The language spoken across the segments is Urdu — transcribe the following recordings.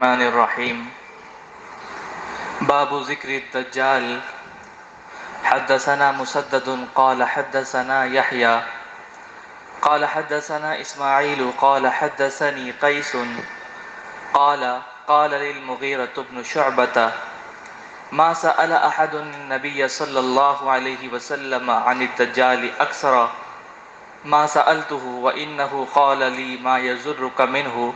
الرحمن الرحیم باب ذکر الدجال حدثنا مسدد قال حدثنا يحيى قال حدثنا اسماعیل قال حدثني قیس قال قال للمغیرة بن شعبة ما سأل احد النبي صلى الله عليه وسلم عن الدجال اکثر ما سألته وإنه قال لي ما يزرك منه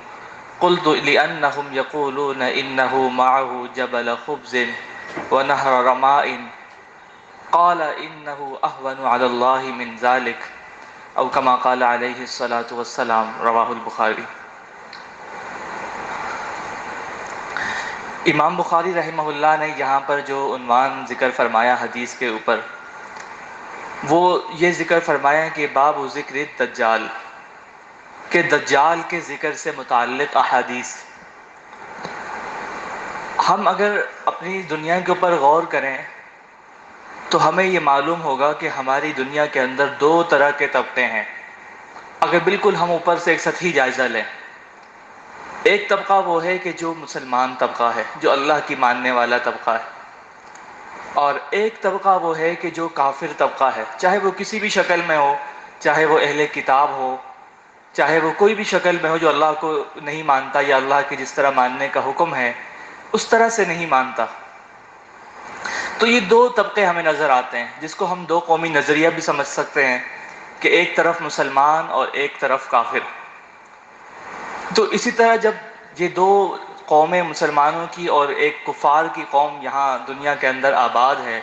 قلت لأنهم يقولون إنه معه جبل خبز ونهر رماء قال إنه أهون على الله من ذلك أو كما قال عليه الصلاة والسلام رواہ البخاری۔ امام بخاری رحمہ اللہ نے یہاں پر جو عنوان ذکر فرمایا حدیث کے اوپر، وہ یہ ذکر فرمایا کہ باب ذکر الدجال، کہ دجال کے ذکر سے متعلق احادیث۔ ہم اگر اپنی دنیا کے اوپر غور کریں تو ہمیں یہ معلوم ہوگا کہ ہماری دنیا کے اندر دو طرح کے طبقے ہیں۔ اگر بالکل ہم اوپر سے ایک سطحی جائزہ لیں، ایک طبقہ وہ ہے کہ جو مسلمان طبقہ ہے، جو اللہ کی ماننے والا طبقہ ہے، اور ایک طبقہ وہ ہے کہ جو کافر طبقہ ہے، چاہے وہ کسی بھی شکل میں ہو، چاہے وہ اہل کتاب ہو، چاہے وہ کوئی بھی شکل میں ہو، جو اللہ کو نہیں مانتا یا اللہ کے جس طرح ماننے کا حکم ہے اس طرح سے نہیں مانتا۔ تو یہ دو طبقے ہمیں نظر آتے ہیں، جس کو ہم دو قومی نظریہ بھی سمجھ سکتے ہیں، کہ ایک طرف مسلمان اور ایک طرف کافر۔ تو اسی طرح جب یہ دو قومیں مسلمانوں کی اور ایک کفار کی قوم یہاں دنیا کے اندر آباد ہے،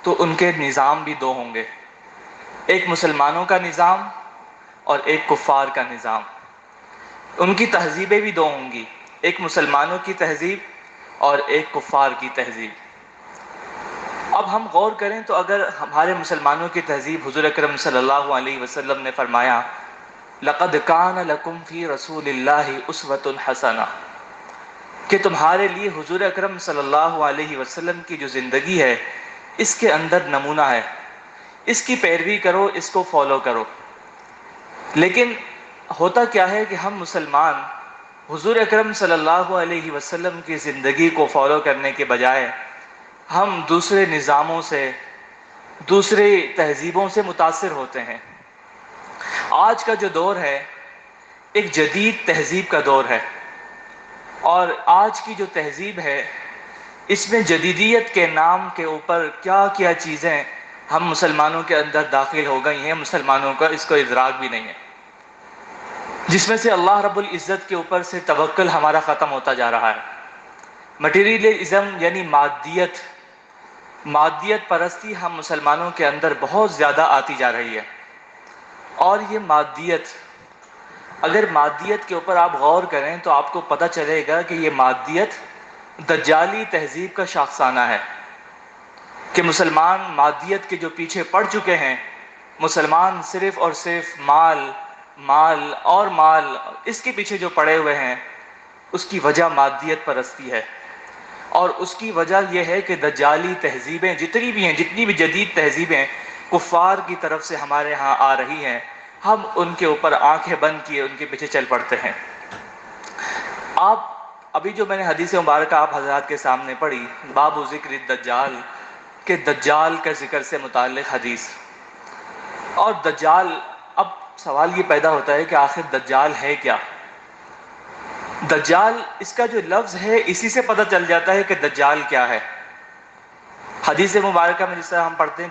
تو ان کے نظام بھی دو ہوں گے، ایک مسلمانوں کا نظام اور ایک کفار کا نظام۔ ان کی تہذیبیں بھی دو ہوں گی، ایک مسلمانوں کی تہذیب اور ایک کفار کی تہذیب۔ اب ہم غور کریں تو اگر ہمارے مسلمانوں کی تہذیب، حضور اکرم صلی اللہ علیہ وسلم نے فرمایا لَقَدْ كَانَ لَكُمْ فِي رَسُولِ اللَّهِ أُسْوَةٌ حَسَنَةٌ، کہ تمہارے لیے حضور اکرم صلی اللہ علیہ وسلم کی جو زندگی ہے اس کے اندر نمونہ ہے، اس کی پیروی کرو، اس کو فالو کرو۔ لیکن ہوتا کیا ہے کہ ہم مسلمان حضور اکرم صلی اللہ علیہ وسلم کی زندگی کو فالو کرنے کے بجائے ہم دوسرے نظاموں سے، دوسرے تہذیبوں سے متاثر ہوتے ہیں۔ آج کا جو دور ہے ایک جدید تہذیب کا دور ہے، اور آج کی جو تہذیب ہے اس میں جدیدیت کے نام کے اوپر کیا کیا چیزیں ہم مسلمانوں کے اندر داخل ہو گئی ہیں، مسلمانوں کا اس کو ادراک بھی نہیں ہے، جس میں سے اللہ رب العزت کے اوپر سے توکل ہمارا ختم ہوتا جا رہا ہے۔ مٹیریلزم یعنی مادیت پرستی ہم مسلمانوں کے اندر بہت زیادہ آتی جا رہی ہے، اور یہ مادیت، اگر مادیت کے اوپر آپ غور کریں تو آپ کو پتہ چلے گا کہ یہ مادیت دجالی تہذیب کا شاخسانہ ہے، کہ مسلمان مادیت کے جو پیچھے پڑ چکے ہیں، مسلمان صرف اور صرف مال اور مال، اس کے پیچھے جو پڑے ہوئے ہیں، اس کی وجہ مادیت پرستی ہے، اور اس کی وجہ یہ ہے کہ دجالی تہذیبیں جتنی بھی ہیں، جتنی بھی جدید تہذیبیں کفار کی طرف سے ہمارے ہاں آ رہی ہیں، ہم ان کے اوپر آنکھیں بند کیے ان کے پیچھے چل پڑتے ہیں۔ آپ ابھی جو میں نے حدیث مبارکہ آپ حضرات کے سامنے پڑھی، باب ذکر الدجال، کہ دجال کا ذکر سے متعلق حدیث، اور دجال، اب سوال یہ پیدا ہوتا ہے کہ آخر دجال ہے کیا؟ دجال، اس کا جو لفظ ہے اسی سے پتہ چل جاتا ہے کہ دجال کیا ہے۔ حدیث مبارکہ میں جس طرح ہم پڑھتے ہیں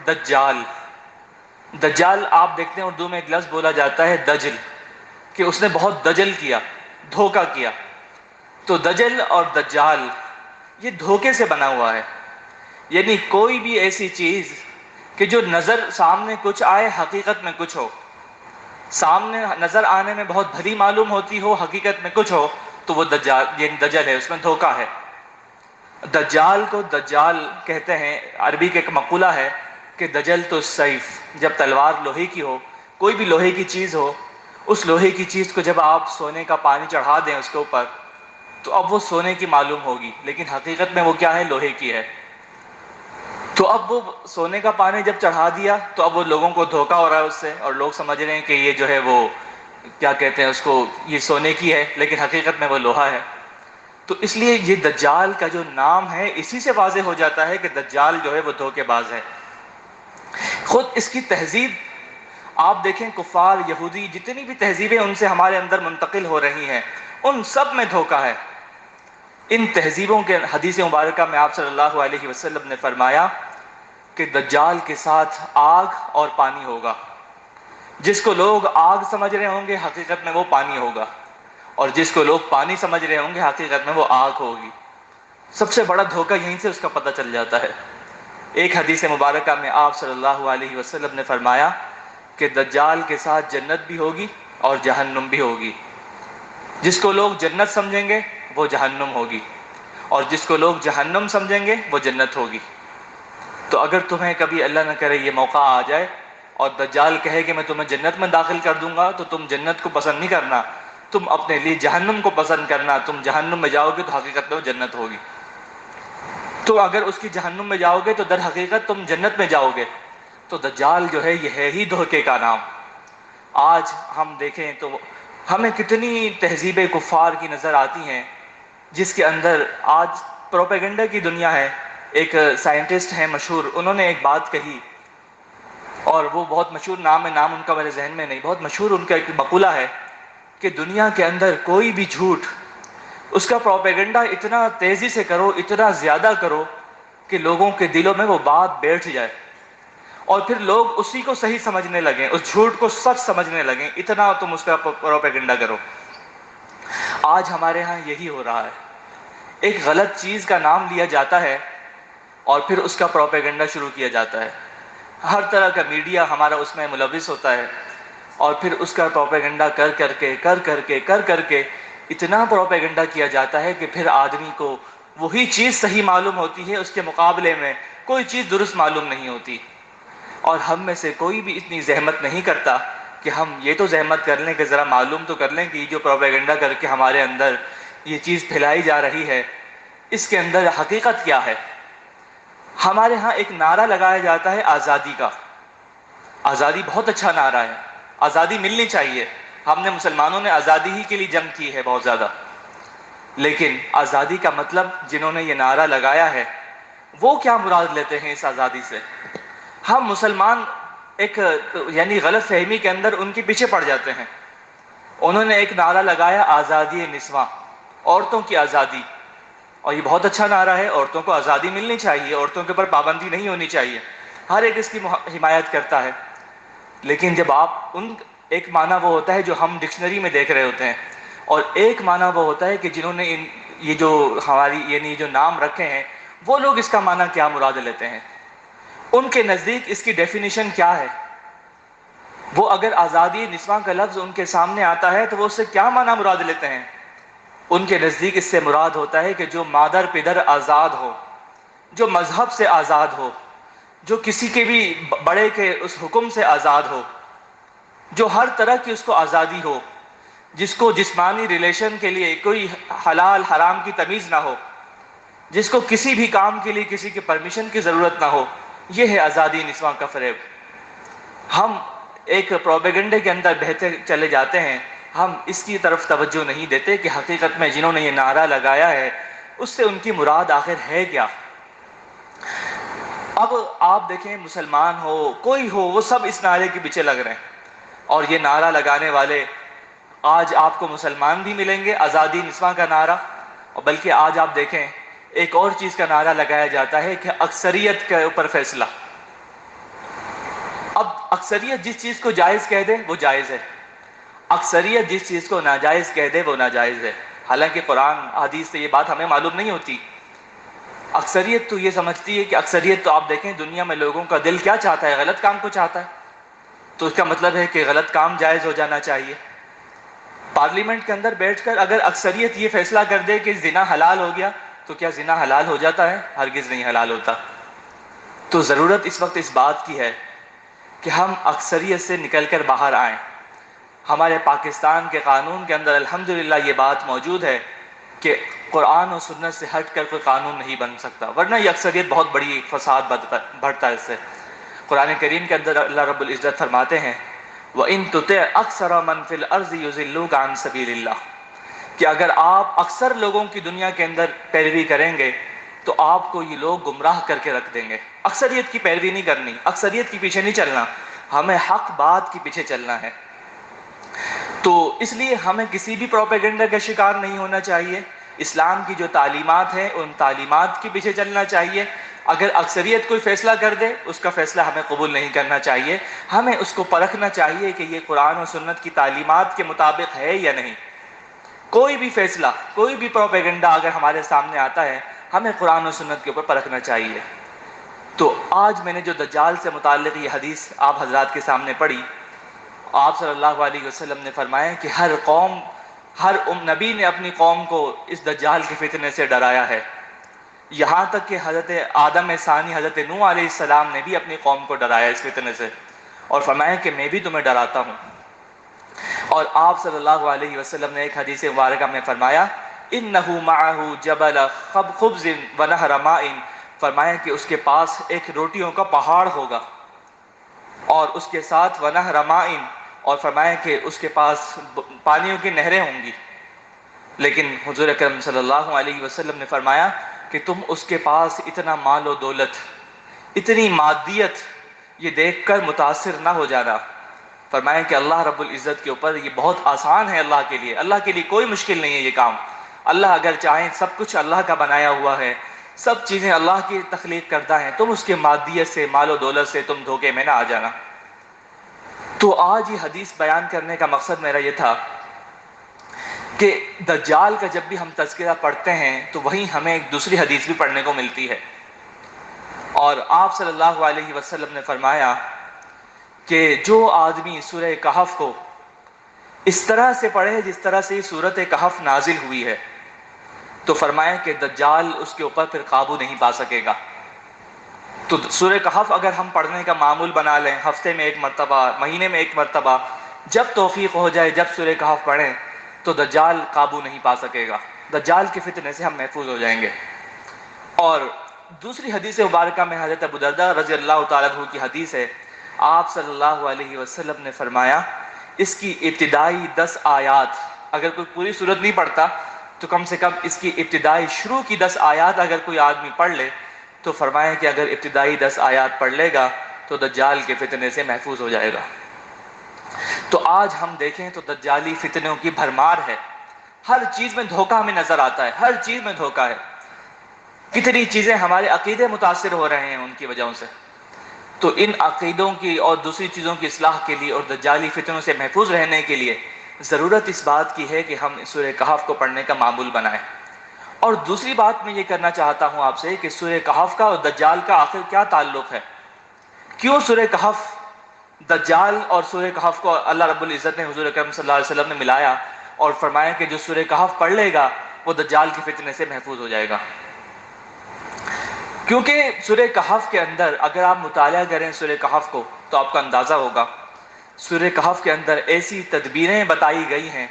دجال آپ دیکھتے ہیں اردو میں ایک لفظ بولا جاتا ہے دجل، کہ اس نے بہت دجل کیا، دھوکہ کیا۔ تو دجل اور دجال یہ دھوکے سے بنا ہوا ہے، یعنی کوئی بھی ایسی چیز کہ جو نظر سامنے کچھ آئے حقیقت میں کچھ ہو، سامنے نظر آنے میں بہت بھلی معلوم ہوتی ہو، حقیقت میں کچھ ہو، تو وہ دجال یعنی دجل ہے، اس میں دھوکہ ہے۔ دجال کو دجال کہتے ہیں، عربی کا ایک مقولہ ہے کہ دجلت السیف، جب تلوار لوہے کی ہو، کوئی بھی لوہے کی چیز ہو، اس لوہے کی چیز کو جب آپ سونے کا پانی چڑھا دیں اس کے اوپر تو اب وہ سونے کی معلوم ہوگی، لیکن حقیقت میں وہ کیا ہے؟ لوہے کی ہے۔ تو اب وہ سونے کا پانی جب چڑھا دیا تو اب وہ لوگوں کو دھوکہ ہو رہا ہے اس سے، اور لوگ سمجھ رہے ہیں کہ یہ جو ہے وہ کیا کہتے ہیں اس کو، یہ سونے کی ہے، لیکن حقیقت میں وہ لوہا ہے۔ تو اس لیے یہ دجال کا جو نام ہے اسی سے واضح ہو جاتا ہے کہ دجال جو ہے وہ دھوکے باز ہے۔ خود اس کی تہذیب آپ دیکھیں، کفار، یہودی، جتنی بھی تہذیبیں ان سے ہمارے اندر منتقل ہو رہی ہیں، ان سب میں دھوکہ ہے۔ ان تہذیبوں کے حدیث مبارکہ میں آپ صلی اللہ علیہ وسلم نے فرمایا کہ دجال کے ساتھ آگ اور پانی ہوگا۔ جس کو لوگ آگ سمجھ رہے ہوں گے حقیقت میں وہ پانی ہوگا، اور جس کو لوگ پانی سمجھ رہے ہوں گے حقیقت میں وہ آگ ہوگی۔ سب سے بڑا دھوکہ یہیں سے اس کا پتہ چل جاتا ہے۔ ایک حدیث مبارکہ میں آپ صلی اللہ علیہ وسلم نے فرمایا کہ دجال کے ساتھ جنت بھی ہوگی اور جہنم بھی ہوگی۔ جس کو لوگ جنت سمجھیں گے وہ جہنم ہوگی، اور جس کو لوگ جہنم سمجھیں گے وہ جنت ہوگی۔ تو اگر تمہیں کبھی اللہ نہ کرے یہ موقع آ جائے اور دجال کہے کہ میں تمہیں جنت میں داخل کر دوں گا، تو تم جنت کو پسند نہیں کرنا، تم اپنے لیے جہنم کو پسند کرنا۔ تم جہنم میں جاؤ گے تو حقیقت میں وہ جنت ہوگی۔ تو اگر اس کی جہنم میں جاؤ گے تو در حقیقت تم جنت میں جاؤ گے۔ تو دجال جو ہے یہ ہے ہی دھوکے کا نام۔ آج ہم دیکھیں تو ہمیں کتنی تہذیب کفار کی نظر آتی ہیں، جس کے اندر آج پروپیگنڈا کی دنیا ہے۔ ایک سائنٹسٹ ہیں مشہور، انہوں نے ایک بات کہی، اور وہ بہت مشہور نام ہے، نام ان کا میرے ذہن میں نہیں، بہت مشہور ان کا ایک مقولہ ہے کہ دنیا کے اندر کوئی بھی جھوٹ، اس کا پروپیگنڈا اتنا تیزی سے کرو، اتنا زیادہ کرو کہ لوگوں کے دلوں میں وہ بات بیٹھ جائے، اور پھر لوگ اسی کو صحیح سمجھنے لگیں، اس جھوٹ کو سچ سمجھنے لگیں، اتنا تم اس کا پروپیگنڈا کرو۔ آج ہمارے ہاں یہی ہو رہا ہے۔ ایک غلط چیز کا نام لیا جاتا ہے اور پھر اس کا پروپیگنڈا شروع کیا جاتا ہے۔ ہر طرح کا میڈیا ہمارا اس میں ملوث ہوتا ہے، اور پھر اس کا پروپیگنڈا کر کے اتنا پروپیگنڈا کیا جاتا ہے کہ پھر آدمی کو وہی چیز صحیح معلوم ہوتی ہے، اس کے مقابلے میں کوئی چیز درست معلوم نہیں ہوتی۔ اور ہم میں سے کوئی بھی اتنی زحمت نہیں کرتا کہ ہم یہ تو زحمت کر لیں کہ ذرا معلوم تو کر لیں کہ یہ جو پروپیگنڈا کر کے ہمارے اندر یہ چیز پھیلائی جا رہی ہے، اس کے اندر حقیقت کیا ہے۔ ہمارے ہاں ایک نعرہ لگایا جاتا ہے آزادی کا۔ آزادی بہت اچھا نعرہ ہے، آزادی ملنی چاہیے۔ ہم نے مسلمانوں نے آزادی ہی کے لیے جنگ کی ہے بہت زیادہ، لیکن آزادی کا مطلب جنہوں نے یہ نعرہ لگایا ہے وہ کیا مراد لیتے ہیں اس آزادی سے؟ ہم مسلمان ایک یعنی غلط فہمی کے اندر ان کے پیچھے پڑ جاتے ہیں۔ انہوں نے ایک نعرہ لگایا آزادی نسواں، عورتوں کی آزادی، اور یہ بہت اچھا نعرہ ہے، عورتوں کو آزادی ملنی چاہیے، عورتوں کے اوپر پابندی نہیں ہونی چاہیے، ہر ایک اس کی حمایت کرتا ہے۔ لیکن جب آپ ایک معنی وہ ہوتا ہے جو ہم ڈکشنری میں دیکھ رہے ہوتے ہیں، اور ایک معنی وہ ہوتا ہے کہ جنہوں نے یہ جو ہماری یعنی جو نام رکھے ہیں وہ لوگ اس کا معنی کیا مراد لیتے ہیں، ان کے نزدیک اس کی ڈیفینیشن کیا ہے۔ وہ اگر آزادی نسواں کا لفظ ان کے سامنے آتا ہے تو وہ اس سے کیا معنی مراد لیتے ہیں؟ ان کے نزدیک اس سے مراد ہوتا ہے کہ جو مادر پدر آزاد ہو، جو مذہب سے آزاد ہو، جو کسی کے بھی بڑے کے اس حکم سے آزاد ہو، جو ہر طرح کی اس کو آزادی ہو، جس کو جسمانی ریلیشن کے لیے کوئی حلال حرام کی تمیز نہ ہو، جس کو کسی بھی کام کے لیے کسی کی پرمیشن کی ضرورت نہ ہو، یہ ہے آزادی نسواں کا فریب۔ ہم ایک پروپیگنڈے کے اندر بہتے چلے جاتے ہیں، ہم اس کی طرف توجہ نہیں دیتے کہ حقیقت میں جنہوں نے یہ نعرہ لگایا ہے اس سے ان کی مراد آخر ہے کیا۔ اب آپ دیکھیں، مسلمان ہو کوئی ہو، وہ سب اس نعرے کے پیچھے لگ رہے ہیں، اور یہ نعرہ لگانے والے آج آپ کو مسلمان بھی ملیں گے، آزادی نسواں کا نعرہ، اور بلکہ آج آپ دیکھیں ایک اور چیز کا نعرہ لگایا جاتا ہے کہ اکثریت کے اوپر فیصلہ۔ اب اکثریت جس چیز کو جائز کہہ دے وہ جائز ہے، اکثریت جس چیز کو ناجائز کہہ دے وہ ناجائز ہے، حالانکہ قرآن حدیث سے یہ بات ہمیں معلوم نہیں ہوتی۔ اکثریت تو یہ سمجھتی ہے کہ اکثریت تو آپ دیکھیں دنیا میں لوگوں کا دل کیا چاہتا ہے، غلط کام کو چاہتا ہے، تو اس کا مطلب ہے کہ غلط کام جائز ہو جانا چاہیے۔ پارلیمنٹ کے اندر بیٹھ کر اگر اکثریت یہ فیصلہ کر دے کہ زنا حلال ہو گیا تو کیا زنا حلال ہو جاتا ہے؟ ہرگز نہیں حلال ہوتا۔ تو ضرورت اس وقت اس بات کی ہے کہ ہم اکثریت سے نکل کر باہر آئیں۔ ہمارے پاکستان کے قانون کے اندر الحمدللہ یہ بات موجود ہے کہ قرآن و سنت سے ہٹ کر کوئی قانون نہیں بن سکتا، ورنہ یہ اکثریت بہت بڑی فساد بڑھتا ہے اس سے۔ قرآن کریم کے اندر اللہ رب العزت فرماتے ہیں وَإِن تُطِعْ أَكْثَرَ مَنْ فِي الْأَرْضِ يُضِلُّوكَ عَنْ سَبِيلِ اللَّهِ، کہ اگر آپ اکثر لوگوں کی دنیا کے اندر پیروی کریں گے تو آپ کو یہ لوگ گمراہ کر کے رکھ دیں گے۔ اکثریت کی پیروی نہیں کرنی، اکثریت کے پیچھے نہیں چلنا، ہمیں حق بات کے پیچھے چلنا ہے۔ تو اس لیے ہمیں کسی بھی پروپیگنڈا کا شکار نہیں ہونا چاہیے، اسلام کی جو تعلیمات ہیں ان تعلیمات کے پیچھے چلنا چاہیے۔ اگر اکثریت کوئی فیصلہ کر دے اس کا فیصلہ ہمیں قبول نہیں کرنا چاہیے، ہمیں اس کو پرکھنا چاہیے کہ یہ قرآن و سنت کی تعلیمات کے مطابق ہے یا نہیں۔ کوئی بھی فیصلہ، کوئی بھی پروپیگنڈا اگر ہمارے سامنے آتا ہے ہمیں قرآن و سنت کے اوپر پرکھنا چاہیے۔ تو آج میں نے جو دجال سے متعلق یہ حدیث آپ حضرات کے سامنے پڑھی، آپ صلی اللہ علیہ وسلم نے فرمایا کہ ہر قوم، ہر نبی نے اپنی قوم کو اس دجال کے فتنے سے ڈرایا ہے، یہاں تک کہ حضرت آدم ثانی حضرت نوح علیہ السلام نے بھی اپنی قوم کو ڈرایا اس فتنے سے، اور فرمایا کہ میں بھی تمہیں ڈراتا ہوں۔ اور آپ صلی اللہ علیہ وسلم نے ایک حدیث مبارکہ میں فرمایا اِنَّهُ مَعَهُ جَبَلَ خَبْزٍ وَنَهْرَ مَاءٍ، فرمایا کہ اس کے پاس ایک روٹیوں کا پہاڑ ہوگا اور اس کے ساتھ وَنَهْرَ مَاءٍ، اور فرمایا کہ اس کے پاس پانیوں کی نہریں ہوں گی۔ لیکن حضور اکرم صلی اللہ علیہ وسلم نے فرمایا کہ تم اس کے پاس اتنا مال و دولت، اتنی مادیت یہ دیکھ کر متاثر نہ ہو جانا۔ فرمایا کہ اللہ رب العزت کے اوپر یہ بہت آسان ہے، اللہ کے لیے کوئی مشکل نہیں ہے یہ کام۔ اللہ اگر چاہیں سب کچھ اللہ کا بنایا ہوا ہے، سب چیزیں اللہ کی تخلیق کردہ ہیں، تم اس کے مادیت سے، مال و دولت سے تم دھوکے میں نہ آ جانا۔ تو آج یہ حدیث بیان کرنے کا مقصد میرا یہ تھا کہ دجال کا جب بھی ہم تذکرہ پڑھتے ہیں تو وہیں ہمیں ایک دوسری حدیث بھی پڑھنے کو ملتی ہے، اور آپ صلی اللہ علیہ وسلم نے فرمایا کہ جو آدمی سورہ کہف کو اس طرح سے پڑھے جس طرح سے سورۃ کہف نازل ہوئی ہے تو فرمایا کہ دجال اس کے اوپر پھر قابو نہیں پا سکے گا۔ تو سورہ کہف اگر ہم پڑھنے کا معمول بنا لیں، ہفتے میں ایک مرتبہ، مہینے میں ایک مرتبہ، جب توفیق ہو جائے جب سورہ کہف پڑھیں تو دجال قابو نہیں پا سکے گا، دجال کے فتنے سے ہم محفوظ ہو جائیں گے۔ اور دوسری حدیث مبارکہ میں حضرت ابو درداء رضی اللہ تعالیٰ عنہ کی حدیث ہے، آپ صلی اللہ علیہ وسلم نے فرمایا اس کی ابتدائی 10 آیات، اگر کوئی پوری سورت نہیں پڑھتا تو کم سے کم اس کی ابتدائی شروع کی 10 آیات اگر کوئی آدمی پڑھ لے تو فرمایا کہ اگر ابتدائی 10 آیات پڑھ لے گا تو دجال کے فتنے سے محفوظ ہو جائے گا۔ تو آج ہم دیکھیں تو دجالی فتنوں کی بھرمار ہے، ہر چیز میں دھوکہ ہمیں نظر آتا ہے، ہر چیز میں دھوکہ ہے۔ کتنی چیزیں ہمارے عقیدے متاثر ہو رہے ہیں ان کی وجہوں سے۔ تو ان عقیدوں کی اور دوسری چیزوں کی اصلاح کے لیے اور دجالی فتنوں سے محفوظ رہنے کے لیے ضرورت اس بات کی ہے کہ ہم سورہ کہف کو پڑھنے کا معمول بنائیں۔ اور دوسری بات میں یہ کرنا چاہتا ہوں آپ سے کہ سورہ کہف کا اور دجال کا آخر کیا تعلق ہے؟ کیوں سورہ کہف، دجال اور سورہ کہف کو اللہ رب العزت نے حضور اکرم صلی اللہ علیہ وسلم نے ملایا اور فرمایا کہ جو سورہ کہف پڑھ لے گا وہ دجال کے فتنے سے محفوظ ہو جائے گا؟ کیونکہ سورہ کہف کے اندر اگر آپ مطالعہ کریں سورہ کہف کو تو آپ کو اندازہ ہوگا سورہ کہف کے اندر ایسی تدبیریں بتائی گئی ہیں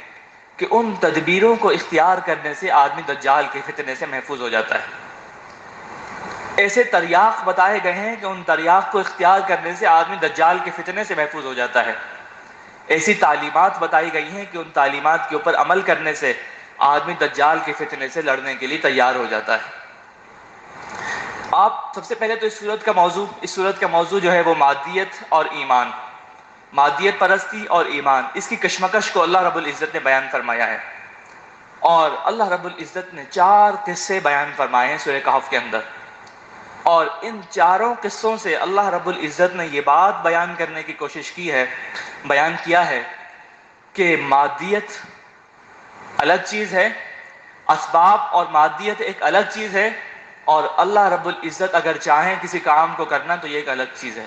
کہ ان تدبیروں کو اختیار کرنے سے آدمی دجال کے فتنے سے محفوظ ہو جاتا ہے۔ ایسے تریاق بتائے گئے ہیں کہ ان تریاق کو اختیار کرنے سے آدمی دجال کے فتنے سے محفوظ ہو جاتا ہے۔ ایسی تعلیمات بتائی گئی ہیں کہ ان تعلیمات کے اوپر عمل کرنے سے آدمی دجال کے فتنے سے لڑنے کے لیے تیار ہو جاتا ہے۔ آپ سب سے پہلے تو اس صورت کا موضوع جو ہے وہ مادیت اور ایمان، مادیت پرستی اور ایمان، اس کی کشمکش کو اللہ رب العزت نے بیان فرمایا ہے، اور اللہ رب العزت نے 4 قصے بیان فرمائے ہیں سورہ کہف کے اندر، اور ان چاروں قصوں سے اللہ رب العزت نے یہ بات بیان کرنے کی کوشش کی ہے، بیان کیا ہے کہ مادیت الگ چیز ہے، اسباب اور مادیت ایک الگ چیز ہے، اور اللہ رب العزت اگر چاہیں کسی کام کو کرنا تو یہ ایک الگ چیز ہے۔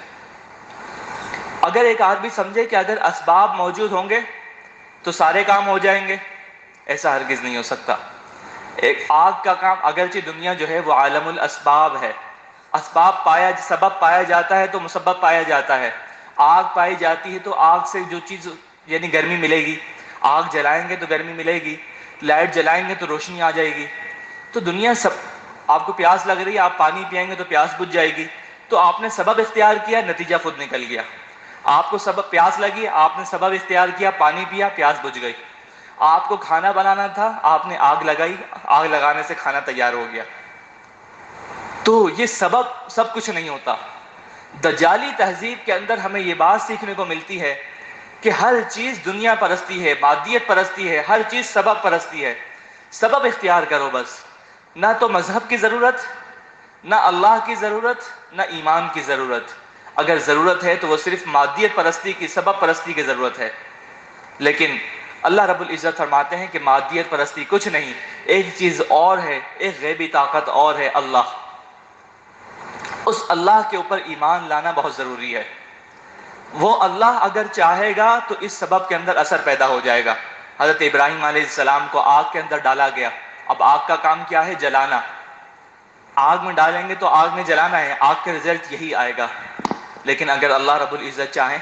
اگر ایک آدمی سمجھے کہ اگر اسباب موجود ہوں گے تو سارے کام ہو جائیں گے، ایسا ہرگز نہیں ہو سکتا۔ ایک آگ کا کام، اگرچہ دنیا جو ہے وہ عالم الاسباب ہے، سبب پایا جاتا ہے تو مسبب پایا جاتا ہے۔ آگ پائی جاتی ہے تو آگ سے جو چیز یعنی گرمی ملے گی، آگ جلائیں گے تو گرمی ملے گی، لائٹ جلائیں گے تو روشنی آ جائے گی۔ تو دنیا سب، آپ کو پیاس لگ رہی ہے، آپ پانی پئیں گے تو پیاس بجھ جائے گی، تو آپ نے سبب اختیار کیا، نتیجہ خود نکل گیا۔ آپ کو سبب پیاس لگی، آپ نے سبب اختیار کیا، پانی پیا، پیاس بجھ گئی۔ آپ کو کھانا بنانا تھا، آپ نے آگ لگائی، آگ لگانے سے کھانا تیار ہو گیا۔ تو یہ سبب سب کچھ نہیں ہوتا۔ دجالی تہذیب کے اندر ہمیں یہ بات سیکھنے کو ملتی ہے کہ ہر چیز دنیا پرستی ہے، مادیت پرستی ہے، ہر چیز سبب پرستی ہے۔ سبب اختیار کرو بس، نہ تو مذہب کی ضرورت، نہ اللہ کی ضرورت، نہ ایمان کی ضرورت۔ اگر ضرورت ہے تو وہ صرف مادیت پرستی کی، سبب پرستی کی ضرورت ہے۔ لیکن اللہ رب العزت فرماتے ہیں کہ مادیت پرستی کچھ نہیں، ایک چیز اور ہے، ایک غیبی طاقت اور ہے، اللہ۔ اس اللہ کے اوپر ایمان لانا بہت ضروری ہے۔ وہ اللہ اگر چاہے گا تو اس سبب کے اندر اثر پیدا ہو جائے گا۔ حضرت ابراہیم علیہ السلام کو آگ کے اندر ڈالا گیا، اب آگ کا کام کیا ہے؟ جلانا۔ آگ میں ڈالیں گے تو آگ میں جلانا ہے، آگ کا رزلٹ یہی آئے گا۔ لیکن اگر اللہ رب العزت چاہیں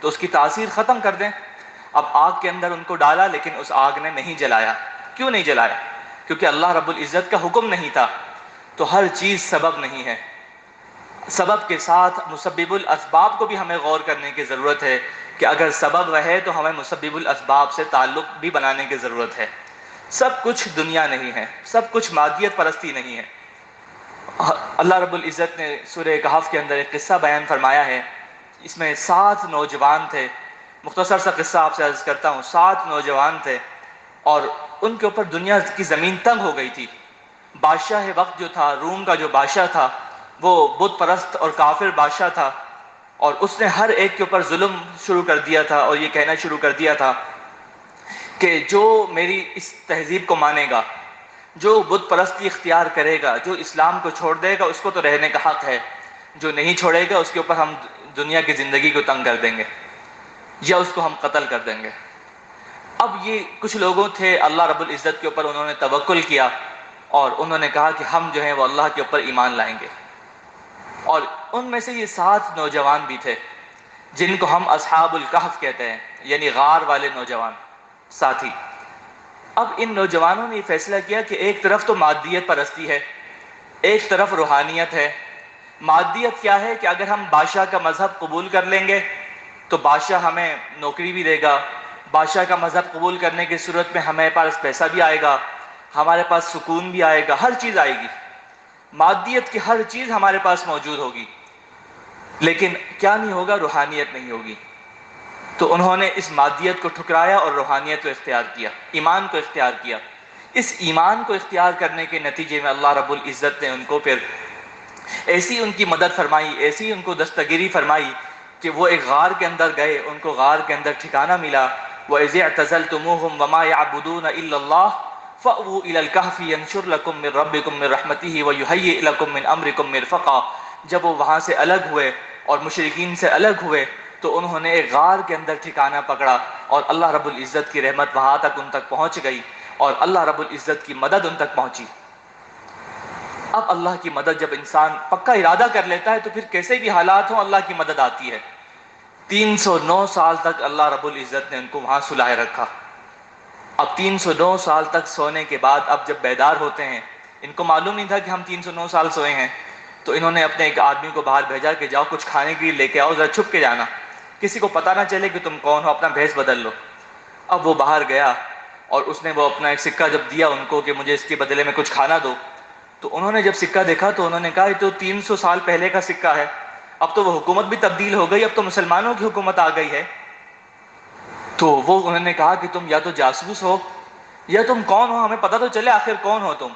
تو اس کی تاثیر ختم کر دیں۔ اب آگ کے اندر ان کو ڈالا لیکن اس آگ نے نہیں جلایا۔ کیوں نہیں جلایا؟ کیونکہ اللہ رب العزت کا حکم نہیں تھا۔ تو ہر چیز سبب نہیں ہے، سبب کے ساتھ مسبب الاسباب کو بھی ہمیں غور کرنے کی ضرورت ہے کہ اگر سبب رہے تو ہمیں مسبب الاسباب سے تعلق بھی بنانے کی ضرورت ہے۔ سب کچھ دنیا نہیں ہے، سب کچھ مادیت پرستی نہیں ہے۔ اللہ رب العزت نے سورہ کہف کے اندر ایک قصہ بیان فرمایا ہے، اس میں 7 نوجوان تھے۔ مختصر سا قصہ آپ سے عرض کرتا ہوں۔ 7 نوجوان تھے اور ان کے اوپر دنیا کی زمین تنگ ہو گئی تھی۔ بادشاہ وقت جو تھا، روم کا جو بادشاہ تھا، وہ بت پرست اور کافر بادشاہ تھا، اور اس نے ہر ایک کے اوپر ظلم شروع کر دیا تھا اور یہ کہنا شروع کر دیا تھا کہ جو میری اس تہذیب کو مانے گا، جو بت پرستی اختیار کرے گا، جو اسلام کو چھوڑ دے گا، اس کو تو رہنے کا حق ہے، جو نہیں چھوڑے گا اس کے اوپر ہم دنیا کی زندگی کو تنگ کر دیں گے یا اس کو ہم قتل کر دیں گے۔ اب یہ کچھ لوگوں تھے، اللہ رب العزت کے اوپر انہوں نے توکل کیا اور انہوں نے کہا کہ ہم جو ہیں وہ اللہ کے اوپر ایمان لائیں گے۔ اور ان میں سے یہ 7 نوجوان بھی تھے جن کو ہم اصحاب الکہف کہتے ہیں، یعنی غار والے نوجوان ساتھی۔ اب ان نوجوانوں نے یہ فیصلہ کیا کہ ایک طرف تو مادیت پرستی ہے، ایک طرف روحانیت ہے۔ مادیت کیا ہے کہ اگر ہم بادشاہ کا مذہب قبول کر لیں گے تو بادشاہ ہمیں نوکری بھی دے گا، بادشاہ کا مذہب قبول کرنے کی صورت میں ہمارے پاس پیسہ بھی آئے گا، ہمارے پاس سکون بھی آئے گا، ہر چیز آئے گی، مادیت کی ہر چیز ہمارے پاس موجود ہوگی۔ لیکن کیا نہیں ہوگا؟ روحانیت نہیں ہوگی۔ تو انہوں نے اس مادیت کو ٹھکرایا اور روحانیت کو اختیار کیا، ایمان کو اختیار کیا۔ اس ایمان کو اختیار کرنے کے نتیجے میں اللہ رب العزت نے ان کو پھر ایسی ان کی مدد فرمائی، ایسی ان کو دستگیری فرمائی کہ وہ ایک غار کے اندر گئے، ان کو غار کے اندر ٹھکانہ ملا۔ وَإِذِ اعْتَزَلْتُمُوهُمْ وَمَا يَعْبُدُونَ إِلَّا اللَّهَ فَأْوُوا إِلَى الْكَهْفِ يَنشُرْ لَكُم مِّن رَّبِّكُم مِّن رَّحْمَتِهِ وَيُهَيِّئْ لَكُم مِّنْ أَمْرِكُم مِّرْفَقًا۔ جب وہ وہاں سے الگ ہوئے اور مشرکین سے الگ ہوئے تو انہوں نے ایک غار کے اندر ٹھکانہ پکڑا اور اللہ رب العزت کی رحمت وہاں تک ان تک پہنچ گئی اور اللہ رب العزت کی مدد ان تک پہنچی۔ اب اللہ کی مدد جب انسان پکا ارادہ کر لیتا ہے تو پھر کیسے بھی حالات ہوں اللہ کی مدد آتی ہے۔ 309 سال تک اللہ رب العزت نے ان کو وہاں سلائے رکھا۔ اب 309 سال تک سونے کے بعد اب جب بیدار ہوتے ہیں، ان کو معلوم نہیں تھا کہ ہم 309 سال سوئے ہیں، تو انہوں نے اپنے ایک آدمی کو باہر بھیجا کہ جاؤ کچھ کھانے کے لیے لے کے آؤ، ذرا چھپ کے جانا، کسی کو پتہ نہ چلے کہ تم کون ہو، اپنا بھیس بدل لو۔ اب وہ باہر گیا اور اس نے وہ اپنا ایک سکہ جب دیا ان کو کہ مجھے اس کے بدلے میں کچھ کھانا دو، تو انہوں نے جب سکہ دیکھا تو انہوں نے کہا یہ تو 300 سال پہلے کا سکہ ہے، اب تو وہ حکومت بھی تبدیل ہو گئی، اب تو مسلمانوں کی حکومت آ گئی ہے۔ تو وہ انہوں نے کہا کہ تم یا تو جاسوس ہو یا تم کون ہو، ہمیں پتہ تو چلے آخر کون ہو تم۔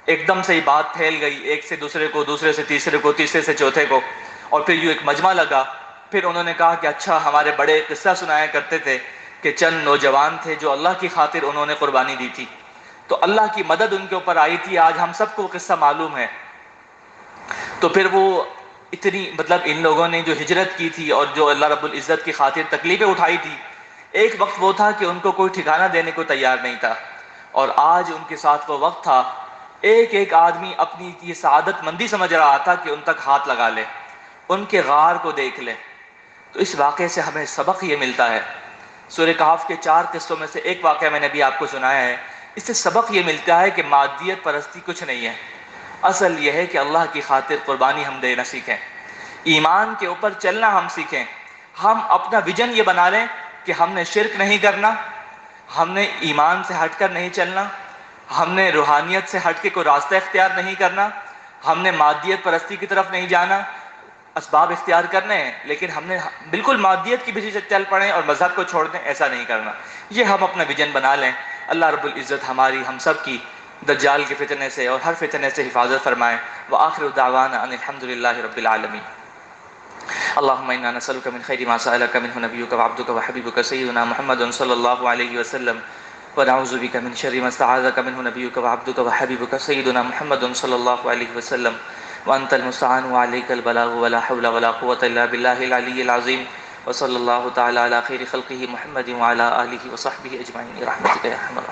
ایک دم سے یہ بات پھیل گئی، ایک سے دوسرے کو، دوسرے سے تیسرے کو، تیسرے سے چوتھے کو، اور پھر یوں ایک مجمع لگا۔ پھر انہوں نے کہا کہ اچھا ہمارے بڑے قصہ سنایا کرتے تھے کہ چند نوجوان تھے جو اللہ کی خاطر انہوں نے قربانی دی تھی، تو اللہ کی مدد ان کے اوپر آئی تھی، آج ہم سب کو قصہ معلوم ہے۔ تو پھر وہ اتنی ان لوگوں نے جو ہجرت کی تھی اور جو اللہ رب العزت کی خاطر تکلیفیں اٹھائی تھی، ایک وقت وہ تھا کہ ان کو کوئی ٹھکانہ دینے کو تیار نہیں تھا، اور آج ان کے ساتھ وہ وقت تھا ایک ایک آدمی اپنی یہ سعادت مندی سمجھ رہا تھا کہ ان تک ہاتھ لگا لے، ان کے غار کو دیکھ لے۔ تو اس واقعے سے ہمیں سبق یہ ملتا ہے، سورہ کہف کے 4 قصوں میں سے ایک واقعہ میں نے بھی آپ کو سنایا ہے، اس سے سبق یہ ملتا ہے کہ مادیت پرستی کچھ نہیں ہے، اصل یہ ہے کہ اللہ کی خاطر قربانی ہم دینا سیکھیں، ایمان کے اوپر چلنا ہم سیکھیں، ہم اپنا ویژن یہ بنا لیں کہ ہم نے شرک نہیں کرنا، ہم نے ایمان سے ہٹ کر نہیں چلنا، ہم نے روحانیت سے ہٹ کے کوئی راستہ اختیار نہیں کرنا، ہم نے مادیت پرستی کی طرف نہیں جانا۔ اسباب اختیار کرنے ہیں لیکن ہم نے بالکل مادیت کی بجی سے چل پڑیں اور مذہب کو چھوڑ دیں، ایسا نہیں کرنا۔ یہ ہم اپنا ویژن بنا لیں۔ اللہ رب العزت ہماری ہم سب کی دجال کے فتنے سے اور ہر فتنے سے حفاظت فرمائے۔ وآخر دعوانا ان الحمد للہ رب العالمین۔ اللهم انا نسألك من خير ما سألك منه نبيك وعبدك وحبيبك سيدنا محمد صلى الله عليه وسلم، ونعوذ بك من شر ما استعاذك منه نبيك وعبدك وحبيبك سيدنا محمد صلى الله عليه وسلم، وأنت المستعان وعليك البلاغ ولا حول ولا قوة إلا بالله العلي العظيم، وصلى الله تعالى على خير خلقه محمد وعلى آله وصحبه أجمعين برحمتك يا أرحم الراحمين۔